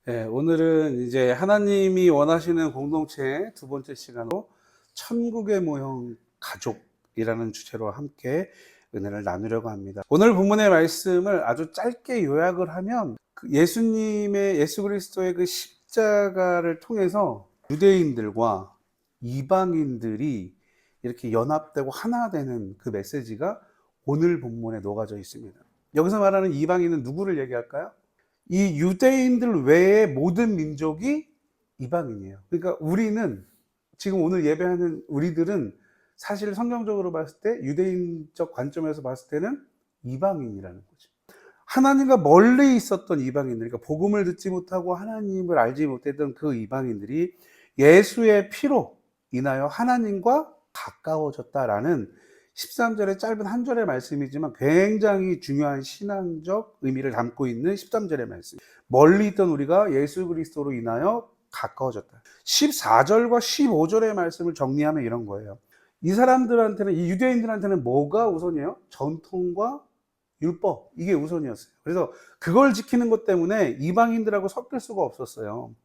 네, 오늘은 이제 하나님이 원하시는 공동체 두 번째 시간으로 천국의 모형 가족이라는 주제로 함께 은혜를 나누려고 합니다. 오늘 본문의 말씀을 아주 짧게 요약을 하면 예수 그리스도의 그 십자가를 통해서 유대인들과 이방인들이 이렇게 연합되고 하나 되는 그 메시지가 오늘 본문에 녹아져 있습니다. 여기서 말하는 이방인은 누구를 얘기할까요? 이 유대인들 외의 모든 민족이 이방인이에요. 그러니까 우리는 지금 오늘 예배하는 우리들은 사실 성경적으로 봤을 때 유대인적 관점에서 봤을 때는 이방인이라는 거죠. 하나님과 멀리 있었던 이방인들, 그러니까 복음을 듣지 못하고 하나님을 알지 못했던 그 이방인들이 예수의 피로 인하여 하나님과 가까워졌다라는 13절의 짧은 한 절의 말씀이지만 굉장히 중요한 신앙적 의미를 담고 있는 13절의 말씀. 멀리 있던 우리가 예수 그리스도로 인하여 가까워졌다. 14절과 15절의 말씀을 정리하면 이런 거예요. 이 사람들한테는, 이 유대인들한테는 뭐가 우선이에요? 전통과 율법, 이게 우선이었어요. 그래서 그걸 지키는 것 때문에 이방인들하고 섞일 수가 없었어요.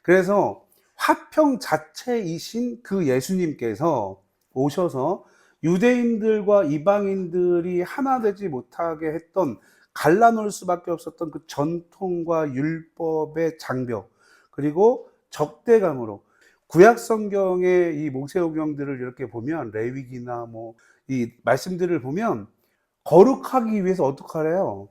그래서 화평 자체이신 그 예수님께서 오셔서 유대인들과 이방인들이 하나 되지 못하게 했던, 갈라놓을 수밖에 없었던 그 전통과 율법의 장벽, 그리고 적대감으로 구약 성경의 이 모세오경들을 이렇게 보면, 레위기나 이 말씀들을 보면 거룩하기 위해서 어떻게 하래요?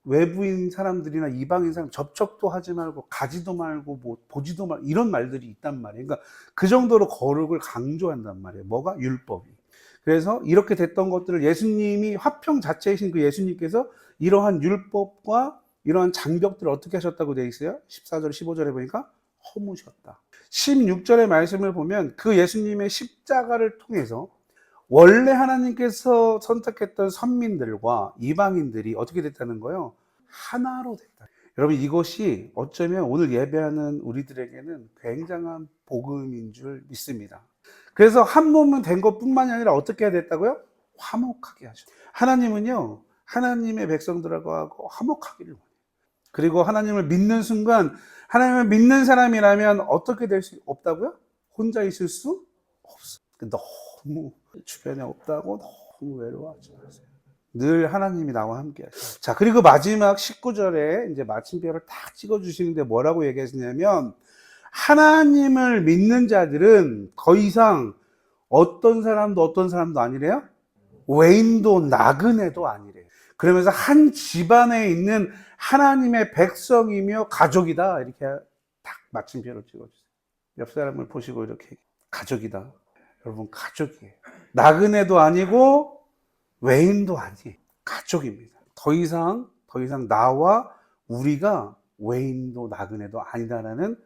외부인 사람들이나 이방인 사람 접촉도 하지 말고, 가지도 말고, 보지도 말고, 이런 말들이 있단 말이에요. 그러니까 그 정도로 거룩을 강조한단 말이에요. 뭐가? 율법이. 그래서 이렇게 됐던 것들을 예수님이, 화평 자체이신 그 예수님께서 이러한 율법과 이러한 장벽들을 어떻게 하셨다고 되어 있어요? 14절, 15절에 보니까 허무셨다. 16절의 말씀을 보면 그 예수님의 십자가를 통해서 원래 하나님께서 선택했던 선민들과 이방인들이 어떻게 됐다는 거예요? 하나로 됐다. 여러분, 이것이 어쩌면 오늘 예배하는 우리들에게는 굉장한 복음인 줄 믿습니다. 그래서 한 몸은 된 것뿐만이 아니라 어떻게 해야 됐다고요? 화목하게 하셨어요. 하나님은요, 하나님의 백성들하고 화목하기를 원해요. 그리고 하나님을 믿는 순간, 하나님을 믿는 사람이라면 어떻게 될 수 없다고요? 혼자 있을 수 없어요. 너무 주변에 없다고 너무 외로워하지 마세요. 늘 하나님이 나와 함께 하세요. 자, 그리고 마지막 19절에 이제 마침표를 딱 찍어주시는데 뭐라고 얘기하시냐면, 하나님을 믿는 자들은 더 이상 어떤 사람도 아니래요? 외인도 나그네도 아니래요. 그러면서 한 집안에 있는 하나님의 백성이며 가족이다. 이렇게 딱 마침표를 찍어주세요. 옆 사람을 보시고 이렇게, 가족이다. 여러분, 가족이에요. 나그네도 아니고 외인도 아니에요. 가족입니다. 더 이상 나와 우리가 외인도 나그네도 아니다라는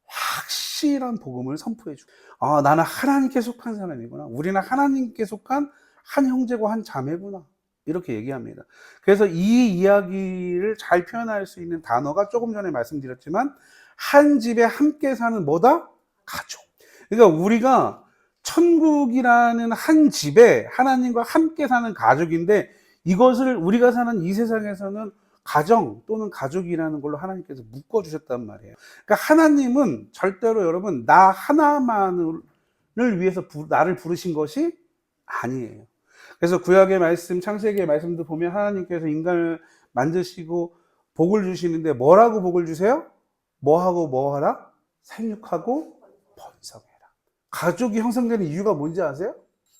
확실한 복음을 선포해 주고, 나는 하나님께 속한 사람이구나. 우리는 하나님께 속한 한 형제고 한 자매구나. 이렇게 얘기합니다. 그래서 이 이야기를 잘 표현할 수 있는 단어가 조금 전에 말씀드렸지만, 한 집에 함께 사는 뭐다? 가족. 그러니까 우리가 천국이라는 한 집에 하나님과 함께 사는 가족인데, 이것을 우리가 사는 이 세상에서는 가정 또는 가족이라는 걸로 하나님께서 묶어주셨단 말이에요. 그러니까 하나님은 절대로 여러분, 나 하나만을 위해서 나를 부르신 것이 아니에요. 그래서 구약의 말씀, 창세기의 말씀도 보면 하나님께서 인간을 만드시고 복을 주시는데 뭐라고 복을 주세요? 뭐하고 뭐하라? 생육하고 번성해라. 가족이 형성되는 이유가 뭔지 아세요?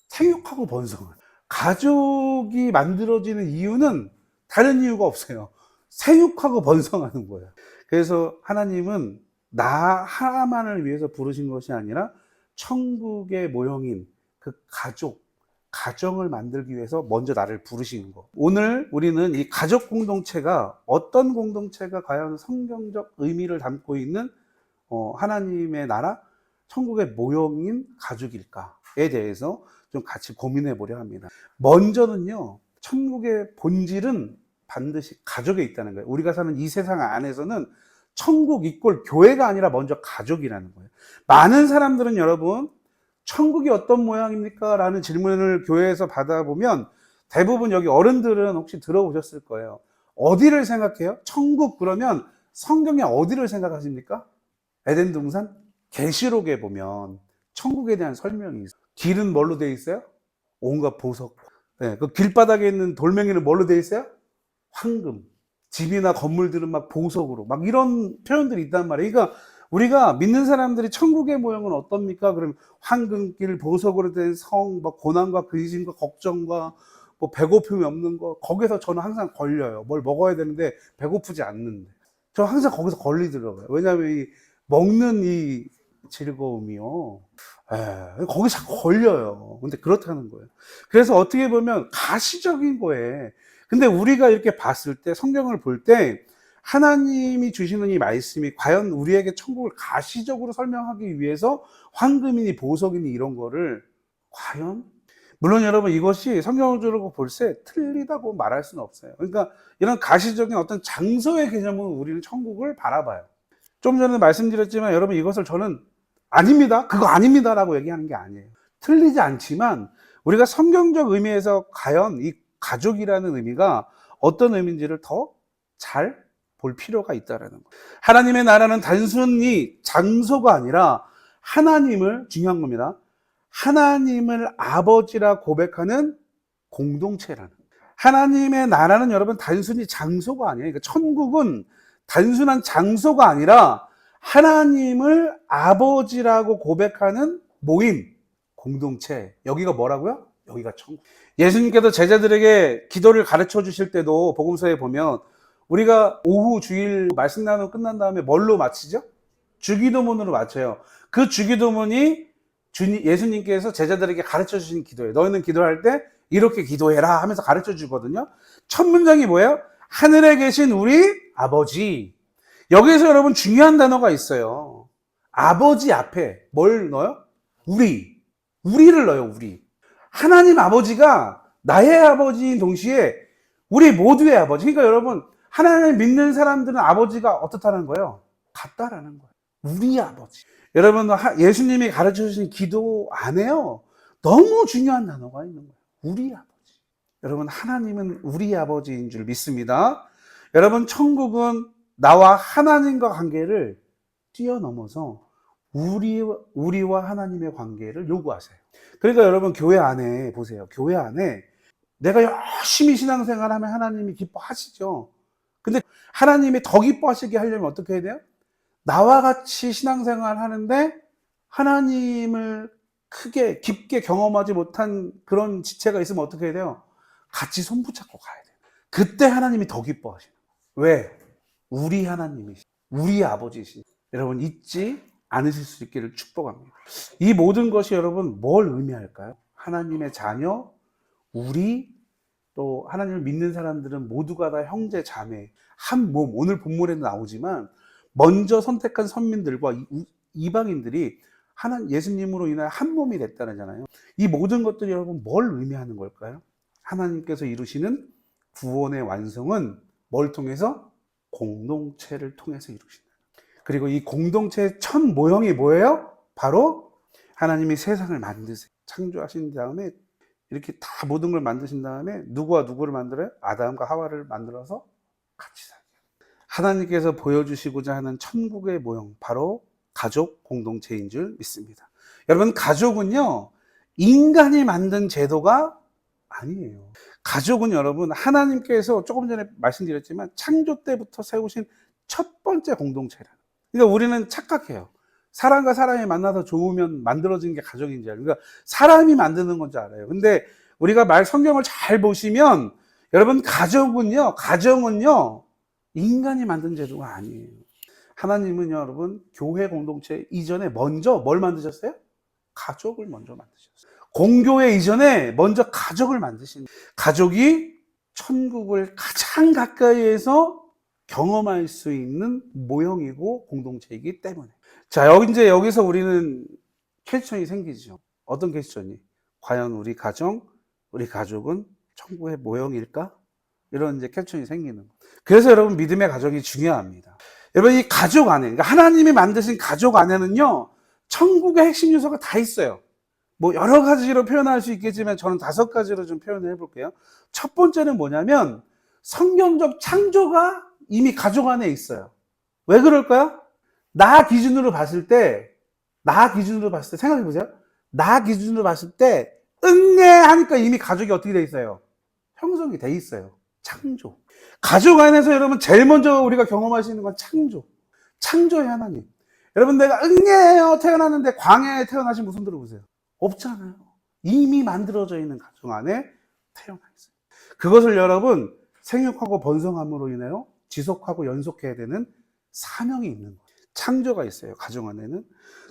생육하고 번성을. 가족이 만들어지는 이유는 다른 이유가 없어요. 생육하고 번성하는 거예요. 그래서 하나님은 나 하나만을 위해서 부르신 것이 아니라 천국의 모형인 그 가정을 만들기 위해서 먼저 나를 부르신 거. 오늘 우리는 이 가족 공동체가 어떤 공동체가 과연 성경적 의미를 담고 있는 하나님의 나라, 천국의 모형인 가족일까에 대해서 좀 같이 고민해 보려 합니다. 먼저는요, 천국의 본질은 반드시 가족에 있다는 거예요. 우리가 사는 이 세상 안에서는 천국 이꼴 교회가 아니라 먼저 가족이라는 거예요. 많은 사람들은 여러분, 천국이 어떤 모양입니까? 라는 질문을 교회에서 받아보면 대부분 여기 어른들은 혹시 들어보셨을 거예요. 어디를 생각해요? 천국 그러면 성경에 어디를 생각하십니까? 에덴 동산? 계시록에 보면 천국에 대한 설명이 있어요. 길은 뭘로 되어 있어요? 온갖 보석. 네, 그 길바닥에 있는 돌멩이는 뭘로 되어 있어요? 황금. 집이나 건물들은 막 보석으로, 막 이런 표현들이 있단 말이에요. 그러니까 우리가 믿는 사람들이 천국의 모형은 어떻습니까? 그러면 황금길, 보석으로 된 성, 막 고난과 근심과 걱정과 뭐 배고픔이 없는 거, 거기서 저는 항상 걸려요. 뭘 먹어야 되는데 배고프지 않는데. 저 항상 거기서 걸리더라고요. 왜냐하면 이 먹는 이 즐거움이요. 거기 자꾸 걸려요. 근데 그렇다는 거예요. 그래서 어떻게 보면 가시적인 거예요. 근데 우리가 이렇게 봤을 때, 성경을 볼 때, 하나님이 주시는 이 말씀이 과연 우리에게 천국을 가시적으로 설명하기 위해서 황금이니 보석이니 이런 거를 과연, 물론 여러분 이것이 성경적으로 볼 때 틀리다고 말할 수는 없어요. 그러니까 이런 가시적인 어떤 장소의 개념으로 우리는 천국을 바라봐요. 좀 전에 말씀드렸지만 여러분 이것을 저는 아닙니다, 그거 아닙니다 라고 얘기하는 게 아니에요. 틀리지 않지만 우리가 성경적 의미에서 과연 이 가족이라는 의미가 어떤 의미인지를 더 잘 볼 필요가 있다는 거예요. 하나님의 나라는 단순히 장소가 아니라 하나님을, 중요한 겁니다, 하나님을 아버지라 고백하는 공동체라는 거예요. 하나님의 나라는 여러분 단순히 장소가 아니에요. 그러니까 천국은 단순한 장소가 아니라 하나님을 아버지라고 고백하는 모임, 공동체. 여기가 뭐라고요? 여기가 천국. 예수님께서 제자들에게 기도를 가르쳐 주실 때도 복음서에 보면 우리가 오후 주일 말씀 나누고 끝난 다음에 뭘로 마치죠? 주기도문으로 마쳐요. 그 주기도문이 예수님께서 제자들에게 가르쳐 주신 기도예요. 너희는 기도할 때 이렇게 기도해라 하면서 가르쳐 주거든요. 첫 문장이 뭐예요? 하늘에 계신 우리 아버지. 여기서 여러분 중요한 단어가 있어요. 아버지 앞에 뭘 넣어요? 우리를 넣어요. 우리. 하나님 아버지가 나의 아버지인 동시에 우리 모두의 아버지. 그러니까 여러분 하나님을 믿는 사람들은 아버지가 어떻다는 거예요? 같다라는 거예요. 우리 아버지. 여러분 예수님이 가르쳐 주신 기도 안에요, 너무 중요한 단어가 있는 거예요. 우리 아버지. 여러분 하나님은 우리 아버지인 줄 믿습니다. 여러분 천국은 나와 하나님과 관계를 뛰어넘어서 우리와 하나님의 관계를 요구하세요. 그러니까 여러분 교회 안에 보세요. 교회 안에 내가 열심히 신앙생활하면 하나님이 기뻐하시죠. 근데 하나님이 더 기뻐하시게 하려면 어떻게 해야 돼요? 나와 같이 신앙생활 하는데 하나님을 크게 깊게 경험하지 못한 그런 지체가 있으면 어떻게 해야 돼요? 같이 손 붙잡고 가야 돼요. 그때 하나님이 더 기뻐하시는 거예요. 왜? 우리 하나님이시, 우리 아버지시. 여러분 잊지 않으실 수 있기를 축복합니다. 이 모든 것이 여러분 뭘 의미할까요? 하나님의 자녀, 우리, 또 하나님을 믿는 사람들은 모두가 다 형제 자매, 한 몸. 오늘 본문에도 나오지만 먼저 선택한 선민들과 이방인들이 예수님으로 인하여 한 몸이 됐다잖아요. 이 모든 것들이 여러분 뭘 의미하는 걸까요? 하나님께서 이루시는 구원의 완성은 뭘 통해서? 공동체를 통해서 이루신다. 그리고 이 공동체의 첫 모형이 뭐예요? 바로 하나님이 세상을 만드세요. 창조하신 다음에 이렇게 다 모든 걸 만드신 다음에 누구와 누구를 만들어요? 아담과 하와를 만들어서 같이 살게. 하나님께서 보여주시고자 하는 천국의 모형, 바로 가족 공동체인 줄 믿습니다. 여러분 가족은요 인간이 만든 제도가 아니에요. 가족은 여러분 하나님께서 조금 전에 말씀드렸지만 창조 때부터 세우신 첫 번째 공동체라. 그러니까 우리는 착각해요. 사람과 사람이 만나서 좋으면 만들어진 게 가족인 줄 알아요. 그러니까 사람이 만드는 건 줄 알아요. 근데 우리가 성경을 잘 보시면 여러분 가정은요 인간이 만든 제도가 아니에요. 하나님은요 여러분 교회 공동체 이전에 먼저 뭘 만드셨어요? 가족을 먼저 만드셨어요. 공교회 이전에 먼저 가족을 만드신, 가족이 천국을 가장 가까이에서 경험할 수 있는 모형이고 공동체이기 때문에. 자, 여기서 우리는 퀘스천이 생기죠. 어떤 퀘스천이? 과연 우리 가족은 천국의 모형일까? 이런 이제 퀘스천이 생기는 거. 그래서 여러분 믿음의 가족이 중요합니다. 여러분 이 가족 안에, 그러니까 하나님이 만드신 가족 안에는요 천국의 핵심 요소가 다 있어요. 뭐 여러 가지로 표현할 수 있겠지만 저는 5가지로 좀 표현을 해볼게요. 첫 번째는 뭐냐면 성경적 창조가 이미 가족 안에 있어요. 왜 그럴까요? 나 기준으로 봤을 때, 생각해 보세요. 나 기준으로 봤을 때, 응애하니까 이미 가족이 어떻게 돼 있어요? 형성이 돼 있어요. 창조. 가족 안에서 여러분 제일 먼저 우리가 경험할 수 있는 건 창조. 창조의 하나님. 여러분 내가 응애예요 태어났는데 광야에 태어나신 무슨 들어보세요. 없잖아요. 이미 만들어져 있는 가정 안에 태어나 있어요. 그것을 여러분 생육하고 번성함으로 인하여 지속하고 연속해야 되는 사명이 있는 거예요. 창조가 있어요. 가정 안에는.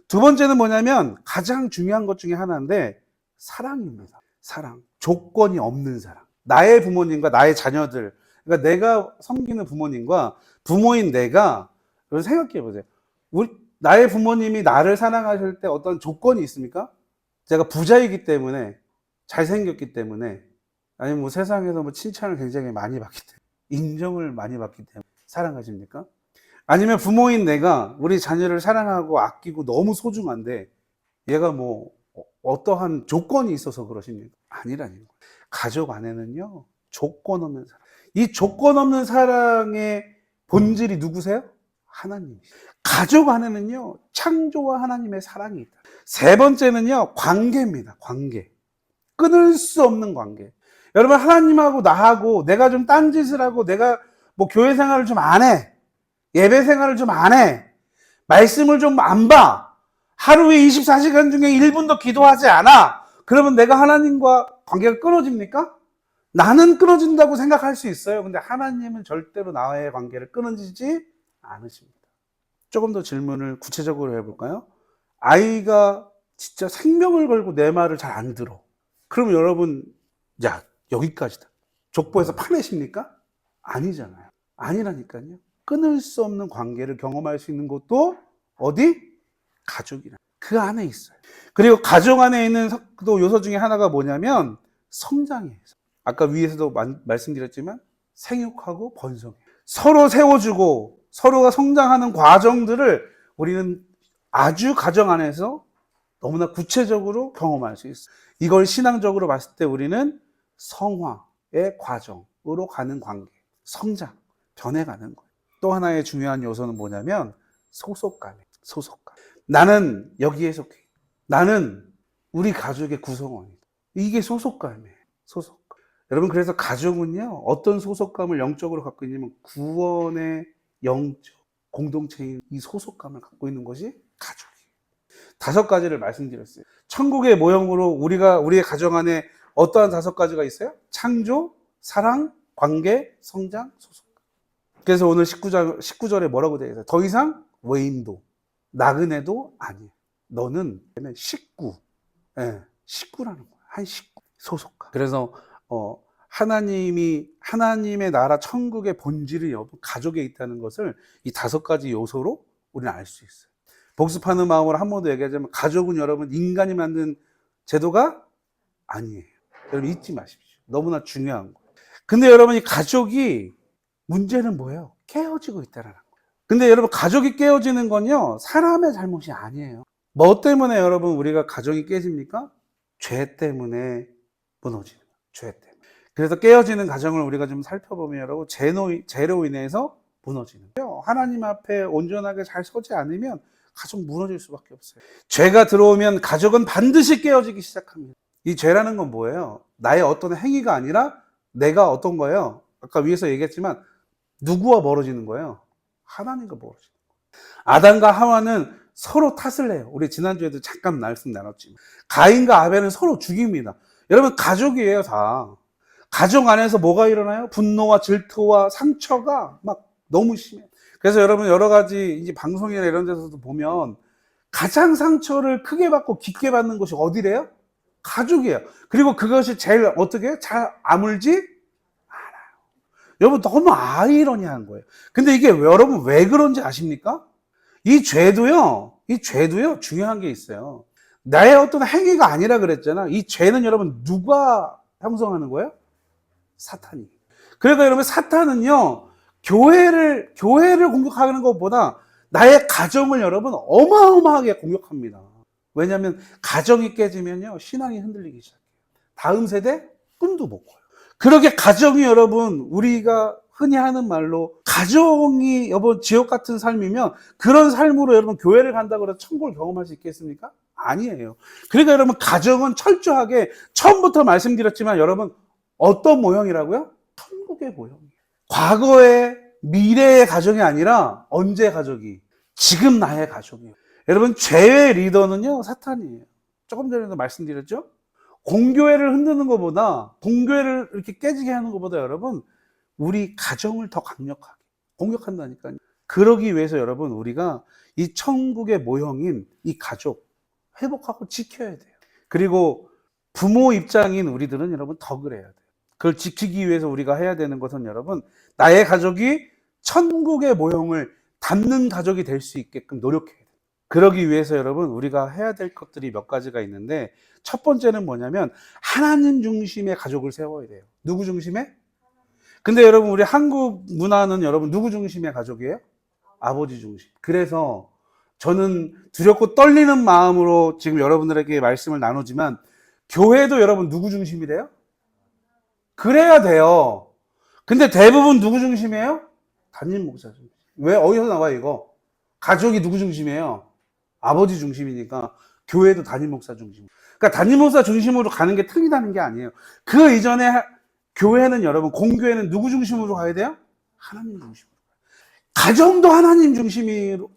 두 번째는 뭐냐면 가장 중요한 것 중에 하나인데 사랑입니다. 사랑. 조건이 없는 사랑. 나의 부모님과 나의 자녀들, 그러니까 내가 섬기는 부모님과 부모인 내가, 생각해 보세요. 나의 부모님이 나를 사랑하실 때 어떤 조건이 있습니까? 제가 부자이기 때문에, 잘생겼기 때문에, 아니면 뭐 세상에서 뭐 칭찬을 굉장히 많이 받기 때문에, 인정을 많이 받기 때문에 사랑하십니까? 아니면 부모인 내가 우리 자녀를 사랑하고 아끼고 너무 소중한데 얘가 뭐 어떠한 조건이 있어서 그러십니까? 아니라는 거예요. 가족 안에는요, 조건 없는 사랑. 이 조건 없는 사랑의 본질이 누구세요? 하나님. 가족 안에는요, 창조와 하나님의 사랑이 있다. 세 번째는요, 관계입니다. 관계. 끊을 수 없는 관계. 여러분, 하나님하고 나하고 내가 좀 딴짓을 하고 내가 뭐 교회 생활을 좀 안 해. 예배 생활을 좀 안 해. 말씀을 좀 안 봐. 하루에 24시간 중에 1분도 기도하지 않아. 그러면 내가 하나님과 관계가 끊어집니까? 나는 끊어진다고 생각할 수 있어요. 근데 하나님은 절대로 나와의 관계를 끊어지지 않으십니다. 조금 더 질문을 구체적으로 해볼까요? 아이가 진짜 생명을 걸고 내 말을 잘 안 들어. 그럼 여러분, 야, 여기까지다. 족보에서 파내십니까? 아니잖아요. 아니라니까요. 끊을 수 없는 관계를 경험할 수 있는 것도 어디? 가족이라. 그 안에 있어요. 그리고 가족 안에 있는 또 요소 중에 하나가 뭐냐면 성장이에요. 아까 위에서도 말씀드렸지만 생육하고 번성해요. 서로 세워주고 서로가 성장하는 과정들을 우리는 아주 가정 안에서 너무나 구체적으로 경험할 수 있어요. 이걸 신앙적으로 봤을 때 우리는 성화의 과정으로 가는 관계, 성장, 변해가는 거예요. 또 하나의 중요한 요소는 뭐냐면 소속감이에요. 소속감. 나는 여기에 속해. 나는 우리 가족의 구성원이다. 이게 소속감이에요. 소속감. 여러분, 그래서 가족은요, 어떤 소속감을 영적으로 갖고 있냐면 구원의 영적 공동체인 이 소속감을 갖고 있는 것이 가족이에요. 5가지를 말씀드렸어요. 천국의 모형으로 우리의 가정 안에 어떠한 5가지가 있어요? 창조, 사랑, 관계, 성장, 소속감. 그래서 오늘 19절에 뭐라고 되어 있어요? 더 이상 외인도 나그네도 아니에요. 너는 식구, 식구라는 거야. 한 식구, 소속감. 그래서 하나님의 나라 천국의 본질이 가족에 있다는 것을 이 5가지 요소로 우리는 알 수 있어요. 복습하는 마음으로 한 번 더 얘기하자면 가족은 여러분 인간이 만든 제도가 아니에요. 여러분 잊지 마십시오. 너무나 중요한 거예요. 근데 여러분 이 가족이 문제는 뭐예요? 깨어지고 있다는 거예요. 근데 여러분 가족이 깨어지는 건요 사람의 잘못이 아니에요. 뭐 때문에 여러분 우리가 가정이 깨집니까? 죄 때문에 무너지는 거예요. 죄 때문에. 그래서 깨어지는 가정을 우리가 좀 살펴보면 여러분 죄로 인해서 무너지는 거예요. 하나님 앞에 온전하게 잘 서지 않으면 가족 무너질 수밖에 없어요. 죄가 들어오면 가족은 반드시 깨어지기 시작합니다. 이 죄라는 건 뭐예요? 나의 어떤 행위가 아니라 내가 어떤 거예요? 아까 위에서 얘기했지만 누구와 멀어지는 거예요? 하나님과 멀어지는 거예요. 아담과 하와는 서로 탓을 해요. 우리 지난주에도 잠깐 말씀 나눴지만 가인과 아벨은 서로 죽입니다. 여러분 가족이에요. 다 가족 안에서 뭐가 일어나요? 분노와 질투와 상처가 막 너무 심해요. 그래서 여러분 여러 가지 이제 방송이나 이런 데서도 보면 가장 상처를 크게 받고 깊게 받는 것이 어디래요? 가족이에요. 그리고 그것이 제일 어떻게 잘 아물지 않아요. 여러분 너무 아이러니한 거예요. 근데 이게 여러분 왜 그런지 아십니까? 이 죄도요 중요한 게 있어요. 나의 어떤 행위가 아니라 그랬잖아. 이 죄는 여러분 누가 형성하는 거예요? 사탄이. 그러니까 여러분 사탄은요 교회를 공격하는 것보다 나의 가정을 여러분 어마어마하게 공격합니다. 왜냐하면 가정이 깨지면요 신앙이 흔들리기 시작해요. 다음 세대 꿈도 못 꿔요. 그렇게 가정이 여러분 우리가 흔히 하는 말로 가정이 여러분 지옥 같은 삶이면 그런 삶으로 여러분 교회를 간다고 해서 천국을 경험할 수 있겠습니까? 아니에요. 그러니까 여러분 가정은 철저하게 처음부터 말씀드렸지만 여러분 어떤 모형이라고요? 천국의 모형이에요. 과거의 미래의 가정이 아니라 언제 가족이? 지금 나의 가족이에요. 여러분 죄의 리더는요 사탄이에요. 조금 전에도 말씀드렸죠? 공교회를 흔드는 것보다 공교회를 이렇게 깨지게 하는 것보다 여러분 우리 가정을 더 강력하게 공격한다니까요. 그러기 위해서 여러분 우리가 이 천국의 모형인 이 가족 회복하고 지켜야 돼요. 그리고 부모 입장인 우리들은 여러분 더 그래야 돼요. 그걸 지키기 위해서 우리가 해야 되는 것은 여러분 나의 가족이 천국의 모형을 담는 가족이 될 수 있게끔 노력해야 돼요. 그러기 위해서 여러분 우리가 해야 될 것들이 몇 가지가 있는데 첫 번째는 뭐냐면 하나님 중심의 가족을 세워야 돼요. 누구 중심의? 근데 여러분 우리 한국 문화는 여러분 누구 중심의 가족이에요? 아버지 중심. 그래서 저는 두렵고 떨리는 마음으로 지금 여러분들에게 말씀을 나누지만 교회도 여러분 누구 중심이래요? 그래야 돼요. 근데 대부분 누구 중심이에요? 담임 목사 중심. 왜? 어디서 나와요 이거? 가족이 누구 중심이에요? 아버지 중심이니까 교회도 담임 목사 중심. 그러니까 담임 목사 중심으로 가는 게 틀리다는 게 아니에요. 그 이전에 교회는 여러분 공교회는 누구 중심으로 가야 돼요? 하나님 중심으로. 가정도 하나님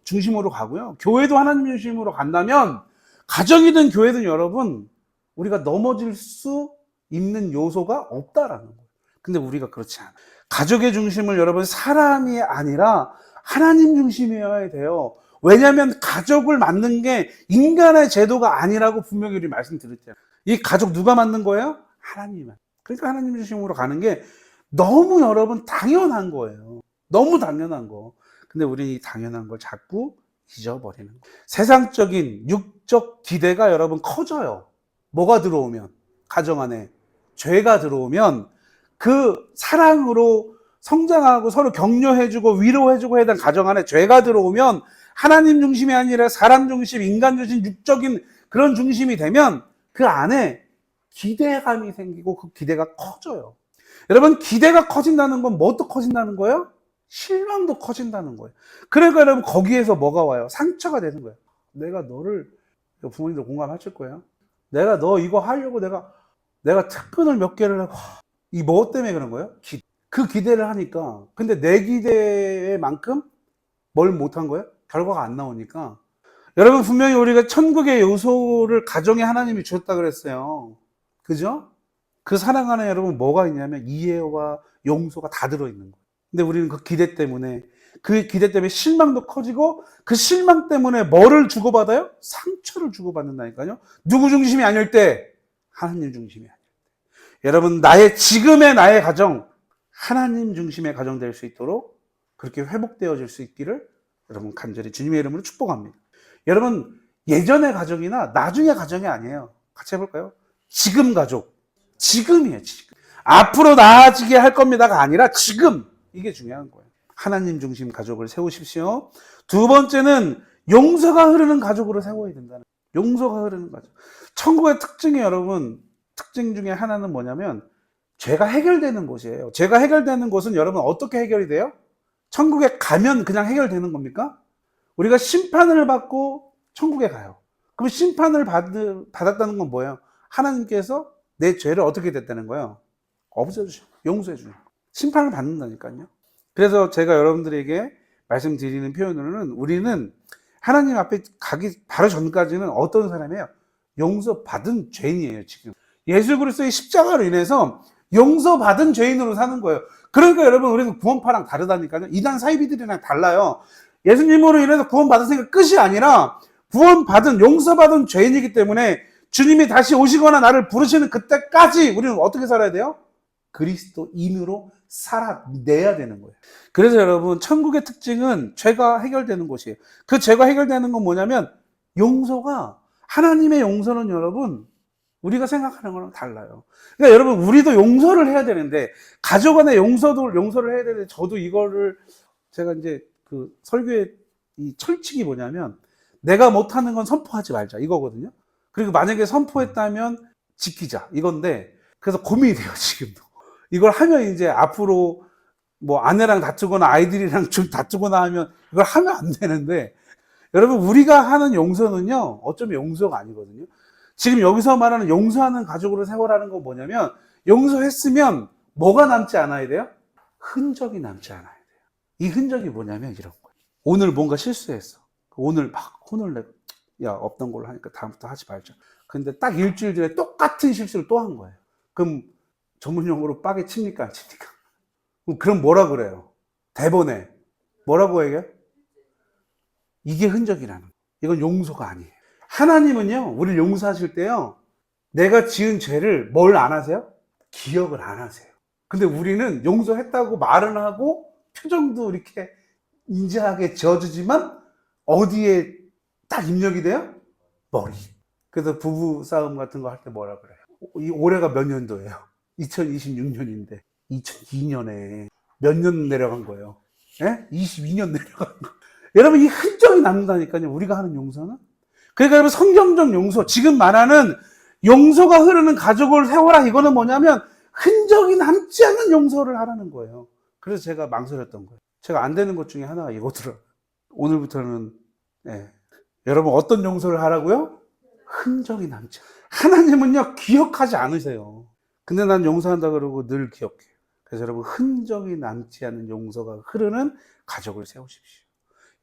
중심으로 가고요. 교회도 하나님 중심으로 간다면 가정이든 교회든 여러분 우리가 넘어질 수 있는 요소가 없다라는 거예요. 근데 우리가 그렇지 않아요. 가족의 중심을 여러분 사람이 아니라 하나님 중심이어야 돼요. 왜냐하면 가족을 만든 게 인간의 제도가 아니라고 분명히 우리 말씀드렸잖아요. 이 가족 누가 만든 거예요? 하나님만. 그러니까 하나님 중심으로 가는 게 너무 여러분 당연한 거예요. 너무 당연한 거. 근데 우리는 이 당연한 걸 자꾸 잊어버리는 거예요. 세상적인 육적 기대가 여러분 커져요. 뭐가 들어오면? 가정 안에 죄가 들어오면 그 사랑으로 성장하고 서로 격려해주고 위로해주고 해야 되는 가정 안에 죄가 들어오면 하나님 중심이 아니라 사람 중심, 인간 중심, 육적인 그런 중심이 되면 그 안에 기대감이 생기고 그 기대가 커져요. 여러분 기대가 커진다는 건 뭣도 커진다는 거예요? 실망도 커진다는 거예요. 그러니까 여러분 거기에서 뭐가 와요? 상처가 되는 거예요. 내가 너를, 부모님들 공감하실 거예요. 내가 너 이거 하려고 내가 특근을 몇 개를 하고 이 뭐 때문에 그런 거예요? 그 기대를 하니까 근데 내 기대만큼 뭘 못한 거예요? 결과가 안 나오니까 여러분 분명히 우리가 천국의 요소를 가정에 하나님이 주셨다 그랬어요. 그죠? 그 사랑 안에 여러분 뭐가 있냐면 이해와 용서가 다 들어있는 거예요. 근데 우리는 그 기대 때문에 실망도 커지고 그 실망 때문에 뭐를 주고받아요? 상처를 주고받는다니까요. 누구 중심이 아닐 때? 하나님 중심이 아닐 때. 여러분 지금의 나의 가정 하나님 중심의 가정 될 수 있도록 그렇게 회복되어질 수 있기를 여러분 간절히 주님의 이름으로 축복합니다. 여러분 예전의 가정이나 나중의 가정이 아니에요. 같이 해볼까요? 지금 가족. 지금이에요. 지금. 앞으로 나아지게 할 겁니다가 아니라 지금. 이게 중요한 거예요. 하나님 중심 가족을 세우십시오. 두 번째는 용서가 흐르는 가족으로 세워야 된다는 거예요. 용서가 흐르는 가족. 천국의 특징이 여러분 특징 중에 하나는 뭐냐면 죄가 해결되는 곳이에요. 죄가 해결되는 곳은 여러분 어떻게 해결이 돼요? 천국에 가면 그냥 해결되는 겁니까? 우리가 심판을 받고 천국에 가요. 그럼 심판을 받았다는 건 뭐예요? 하나님께서 내 죄를 어떻게 됐다는 거예요? 없애주시고 용서해주는 거예요. 심판을 받는다니까요. 그래서 제가 여러분들에게 말씀드리는 표현으로는 우리는 하나님 앞에 가기 바로 전까지는 어떤 사람이에요? 용서받은 죄인이에요. 지금 예수 그리스도의 십자가로 인해서 용서받은 죄인으로 사는 거예요. 그러니까 여러분 우리는 구원파랑 다르다니까요. 이단 사이비들이랑 달라요. 예수님으로 인해서 구원받았으니까 끝이 아니라 구원받은 용서받은 죄인이기 때문에 주님이 다시 오시거나 나를 부르시는 그때까지 우리는 어떻게 살아야 돼요? 그리스도인으로 살아내야 되는 거예요. 그래서 여러분 천국의 특징은 죄가 해결되는 곳이에요. 그 죄가 해결되는 건 뭐냐면 용서가 하나님의 용서는 여러분 우리가 생각하는 거랑 달라요. 그러니까 여러분 우리도 용서를 해야 되는데 가족 안에 용서를 해야 되는데 저도 이거를 제가 이제 그 설교의 이 철칙이 뭐냐면 내가 못하는 건 선포하지 말자 이거거든요. 그리고 만약에 선포했다면 지키자 이건데 그래서 고민이 돼요 지금도. 이걸 하면 이제 앞으로 뭐 아내랑 다투거나 아이들이랑 좀 다투거나 하면 이걸 하면 안 되는데, 여러분 우리가 하는 용서는요 어쩌면 용서가 아니거든요. 지금 여기서 말하는 용서하는 가족으로 세워라는 건 뭐냐면, 용서했으면 뭐가 남지 않아야 돼요? 흔적이 남지 않아야 돼요. 이 흔적이 뭐냐면 이런 거예요. 오늘 뭔가 실수했어. 오늘 막 혼을 내고, 야 없던 걸로 하니까 다음부터 하지 말자. 근데 딱 일주일 뒤에 똑같은 실수를 또 한 거예요. 그럼 전문용어로 빠개 칩니까 안 칩니까? 그럼 뭐라 그래요? 대본에 뭐라고 얘기해요? 이게 흔적이라는 거예요. 이건 용서가 아니에요. 하나님은요 우리를 용서하실 때요, 내가 지은 죄를 뭘 안 하세요? 기억을 안 하세요. 근데 우리는 용서했다고 말은 하고 표정도 이렇게 인자하게 지어주지만 어디에 딱 입력이 돼요? 머리. 그래서 부부 싸움 같은 거 할 때 뭐라 그래요? 이 올해가 몇 년도예요? 2026년인데 2002년에 몇 년 내려간 거예요? 예? 22년 내려간 거. 여러분 이 흔적이 남는다니까요, 우리가 하는 용서는. 그러니까 여러분 성경적 용서, 지금 말하는 용서가 흐르는 가족을 세워라, 이거는 뭐냐면 흔적이 남지 않는 용서를 하라는 거예요. 그래서 제가 망설였던 거예요. 제가 안 되는 것 중에 하나가 이거더라고요. 오늘부터는 여러분 어떤 용서를 하라고요? 흔적이 남지 않아요. 하나님은요 기억하지 않으세요. 근데 난 용서한다 그러고 늘 기억해요. 그래서 여러분 흔적이 남지 않는 용서가 흐르는 가족을 세우십시오.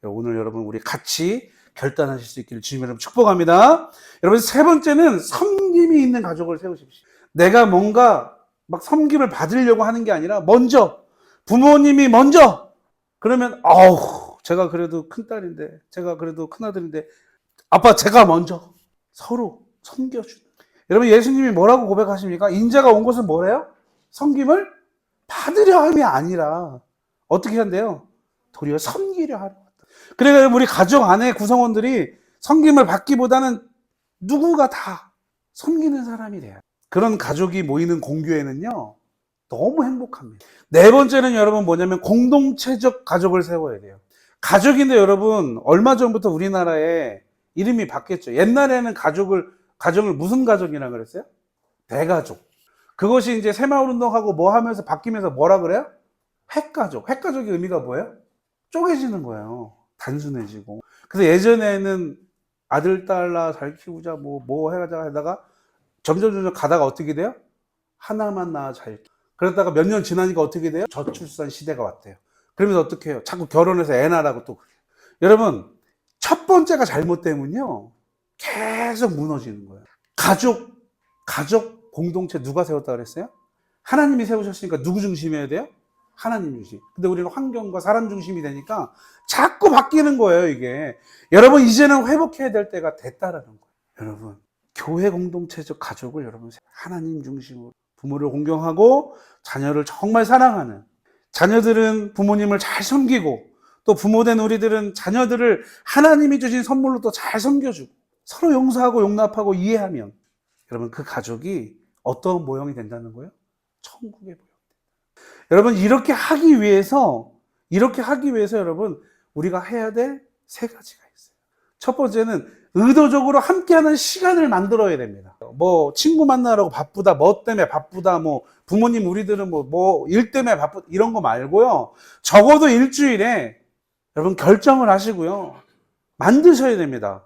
오늘 여러분 우리 같이 결단하실 수 있기를 주님 여러분 축복합니다. 여러분 세 번째는 섬김이 있는 가족을 세우십시오. 내가 뭔가 막 섬김을 받으려고 하는 게 아니라 먼저 부모님이 먼저, 그러면 아우 제가 그래도 큰딸인데, 제가 그래도 큰아들인데, 아빠 제가 먼저, 서로 섬겨주는. 여러분 예수님이 뭐라고 고백하십니까? 인자가 온 것은 뭐래요? 섬김을 받으려 함이 아니라 어떻게 한대요? 도리어 섬기려 하려. 그러니까 우리 가족 안에 구성원들이 섬김을 받기보다는 누구가 다 섬기는 사람이 돼요. 그런 가족이 모이는 공교회는요 너무 행복합니다. 네 번째는 여러분 뭐냐면 공동체적 가족을 세워야 돼요. 가족인데 여러분 얼마 전부터 우리나라에 이름이 바뀌었죠. 옛날에는 가정을 무슨 가족이라 그랬어요? 대가족. 그것이 이제 새마을운동하고 뭐 하면서 바뀌면서 뭐라 그래요? 핵가족. 핵가족의 의미가 뭐예요? 쪼개지는 거예요. 단순해지고. 그래서 예전에는 아들, 딸 잘 키우자, 뭐 해가자 하다가 점점 가다가 어떻게 돼요? 하나만 낳아 잘 키워. 그러다가 몇 년 지나니까 어떻게 돼요? 저출산 시대가 왔대요. 그러면서 어떻게 해요? 자꾸 결혼해서 애 낳으라고 또 그래요. 여러분, 첫 번째가 잘못되면요, 계속 무너지는 거예요. 가족 공동체 누가 세웠다 그랬어요? 하나님이 세우셨으니까 누구 중심이어야 돼요? 하나님 중심. 근데 우리는 환경과 사람 중심이 되니까 자꾸 바뀌는 거예요, 이게. 여러분, 이제는 회복해야 될 때가 됐다라는 거예요. 여러분, 교회 공동체적 가족을 여러분 하나님 중심으로 부모를 공경하고 자녀를 정말 사랑하는, 자녀들은 부모님을 잘 섬기고 또 부모된 우리들은 자녀들을 하나님이 주신 선물로 또 잘 섬겨주고 서로 용서하고 용납하고 이해하면 여러분 그 가족이 어떤 모형이 된다는 거예요? 천국의 모형. 여러분 이렇게 하기 위해서 여러분 우리가 해야 될 세 가지가 있어요. 첫 번째는 의도적으로 함께하는 시간을 만들어야 됩니다. 뭐 친구 만나라고 바쁘다, 뭐 때문에 바쁘다, 뭐 부모님 우리들은 뭐 일 때문에 바쁘다 이런 거 말고요. 적어도 일주일에 여러분 결정을 하시고요. 만드셔야 됩니다.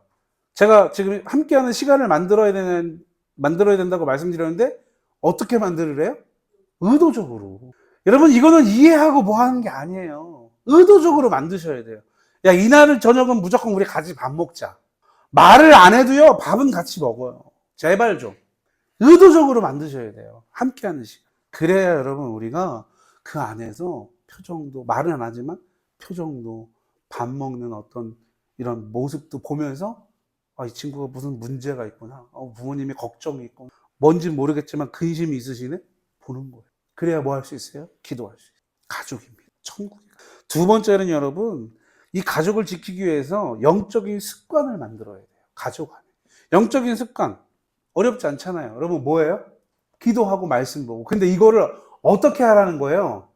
제가 지금 함께하는 시간을 만들어야 된다고 말씀드렸는데 어떻게 만들으래요? 의도적으로. 여러분 이거는 이해하고 뭐 하는 게 아니에요. 의도적으로 만드셔야 돼요. 야, 이날 저녁은 무조건 우리 같이 밥 먹자. 말을 안 해도요 밥은 같이 먹어요. 제발 좀 의도적으로 만드셔야 돼요. 함께하는 시간. 그래야 여러분 우리가 그 안에서 표정도, 말은 안 하지만 표정도, 밥 먹는 어떤 이런 모습도 보면서 이 친구가 무슨 문제가 있구나, 부모님이 걱정이 있구나, 뭔지 모르겠지만 근심이 있으시네, 보는 거예요. 그래야 뭐 할 수 있어요? 기도할 수 있어요. 가족입니다. 천국입니다. 두 번째는 여러분 이 가족을 지키기 위해서 영적인 습관을 만들어야 돼요. 가족 안에. 영적인 습관 어렵지 않잖아요. 여러분 뭐예요? 기도하고 말씀 보고. 근데 이거를 어떻게 하라는 거예요?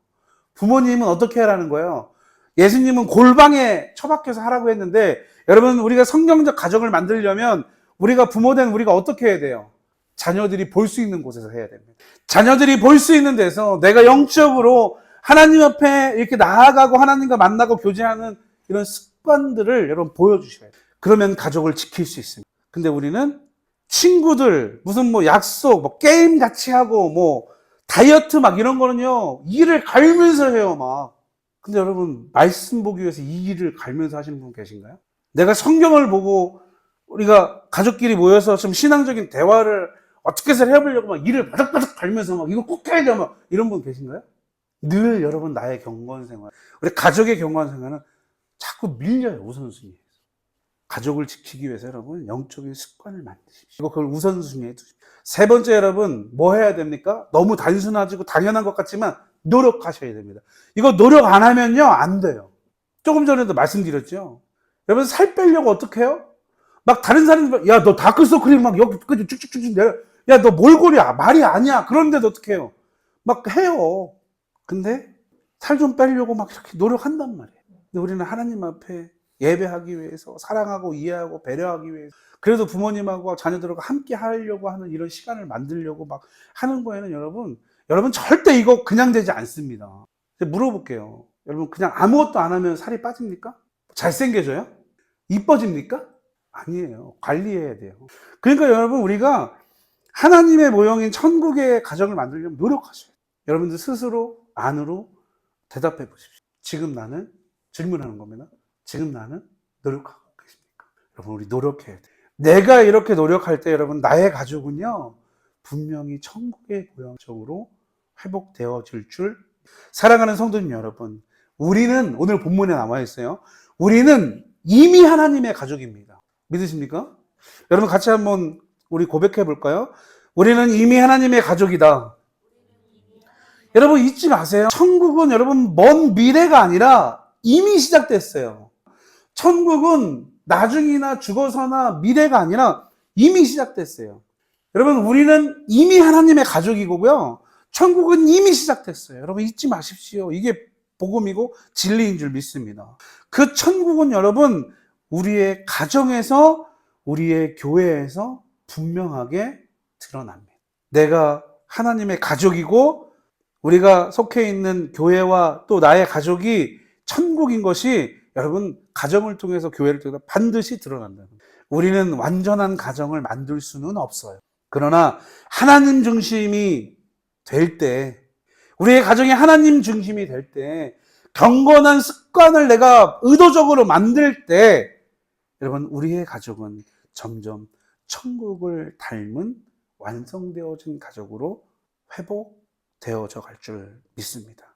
부모님은 어떻게 하라는 거예요? 예수님은 골방에 처박혀서 하라고 했는데 여러분 우리가 성경적 가정을 만들려면 우리가 부모된 우리가 어떻게 해야 돼요? 자녀들이 볼 수 있는 곳에서 해야 됩니다. 자녀들이 볼 수 있는 데서 내가 영적으로 하나님 앞에 이렇게 나아가고 하나님과 만나고 교제하는 이런 습관들을 여러분 보여주셔야 돼요. 그러면 가족을 지킬 수 있습니다. 근데 우리는 친구들, 무슨 뭐 약속, 뭐 게임 같이 하고, 뭐 다이어트 막 이런 거는요, 이를 갈면서 해요, 막. 근데 여러분, 말씀 보기 위해서 이 일을 갈면서 하시는 분 계신가요? 내가 성경을 보고 우리가 가족끼리 모여서 좀 신앙적인 대화를 어떻게 해서 해보려고 막 이를 바닥바닥 갈면서 막 이거 꼭 해야 돼, 막 이런 분 계신가요? 늘 여러분 나의 경건 생활, 우리 가족의 경건 생활은 자꾸 밀려요, 우선순위에. 가족을 지키기 위해서 여러분 영적인 습관을 만드십시오. 그리고 그걸 우선순위에 두십시오. 세 번째 여러분 뭐 해야 됩니까? 너무 단순하고 당연한 것 같지만 노력하셔야 됩니다. 이거 노력 안 하면요 안 돼요. 조금 전에도 말씀드렸죠. 여러분 살 빼려고 어떻게 해요? 막 다른 사람들 야 너 다크서클이 막 여기까지 쭉쭉쭉 내려, 야 너 몰골이야, 말이 아니야. 그런데도 어떻게 해요? 막 해요. 근데 살 좀 빼려고 막 이렇게 노력한단 말이에요. 근데 우리는 하나님 앞에 예배하기 위해서, 사랑하고 이해하고 배려하기 위해서, 그래도 부모님하고 자녀들과 함께 하려고 하는 이런 시간을 만들려고 막 하는 거에는 여러분 절대 이거 그냥 되지 않습니다. 물어볼게요. 여러분 그냥 아무것도 안 하면 살이 빠집니까? 잘생겨져요? 이뻐집니까? 아니에요. 관리해야 돼요. 그러니까 여러분 우리가 하나님의 모형인 천국의 가정을 만들려면 노력하셔야 돼요. 여러분들 스스로 안으로 대답해 보십시오. 지금 나는, 질문하는 겁니다. 지금 나는 노력하고 계십니까? 여러분 우리 노력해야 돼요. 내가 이렇게 노력할 때 여러분 나의 가족은요 분명히 천국의 모형적으로 회복되어질 줄. 사랑하는 성도님 여러분, 우리는 오늘 본문에 나와 있어요. 우리는 이미 하나님의 가족입니다. 믿으십니까? 여러분 같이 한번 우리 고백해 볼까요? 우리는 이미 하나님의 가족이다. 여러분 잊지 마세요. 천국은 여러분 먼 미래가 아니라 이미 시작됐어요. 천국은 나중이나 죽어서나 미래가 아니라 이미 시작됐어요. 여러분 우리는 이미 하나님의 가족이고요. 천국은 이미 시작됐어요. 여러분 잊지 마십시오. 이게 복음이고 진리인 줄 믿습니다. 그 천국은 여러분 우리의 가정에서, 우리의 교회에서 분명하게 드러납니다. 내가 하나님의 가족이고 우리가 속해 있는 교회와 또 나의 가족이 천국인 것이 여러분 가정을 통해서, 교회를 통해서 반드시 드러난다. 우리는 완전한 가정을 만들 수는 없어요. 그러나 하나님 중심이 될 때, 우리의 가정이 하나님 중심이 될 때, 경건한 습관을 내가 의도적으로 만들 때 여러분 우리의 가족은 점점 천국을 닮은 완성되어진 가족으로 회복되어져 갈 줄 믿습니다.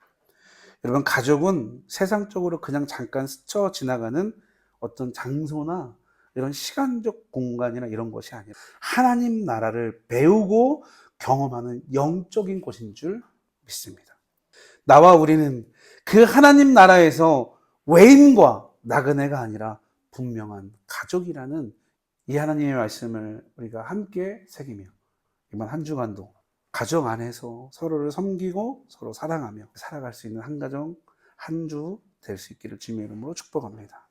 여러분 가족은 세상적으로 그냥 잠깐 스쳐 지나가는 어떤 장소나 이런 시간적 공간이나 이런 것이 아니라 하나님 나라를 배우고 경험하는 영적인 곳인 줄 믿습니다. 나와 우리는 그 하나님 나라에서 외인과 나그네가 아니라 분명한 가족이라는 이 하나님의 말씀을 우리가 함께 새기며 이번 한 주간도 가정 안에서 서로를 섬기고 서로 사랑하며 살아갈 수 있는 한 가정 한 주 될 수 있기를 주님의 이름으로 축복합니다.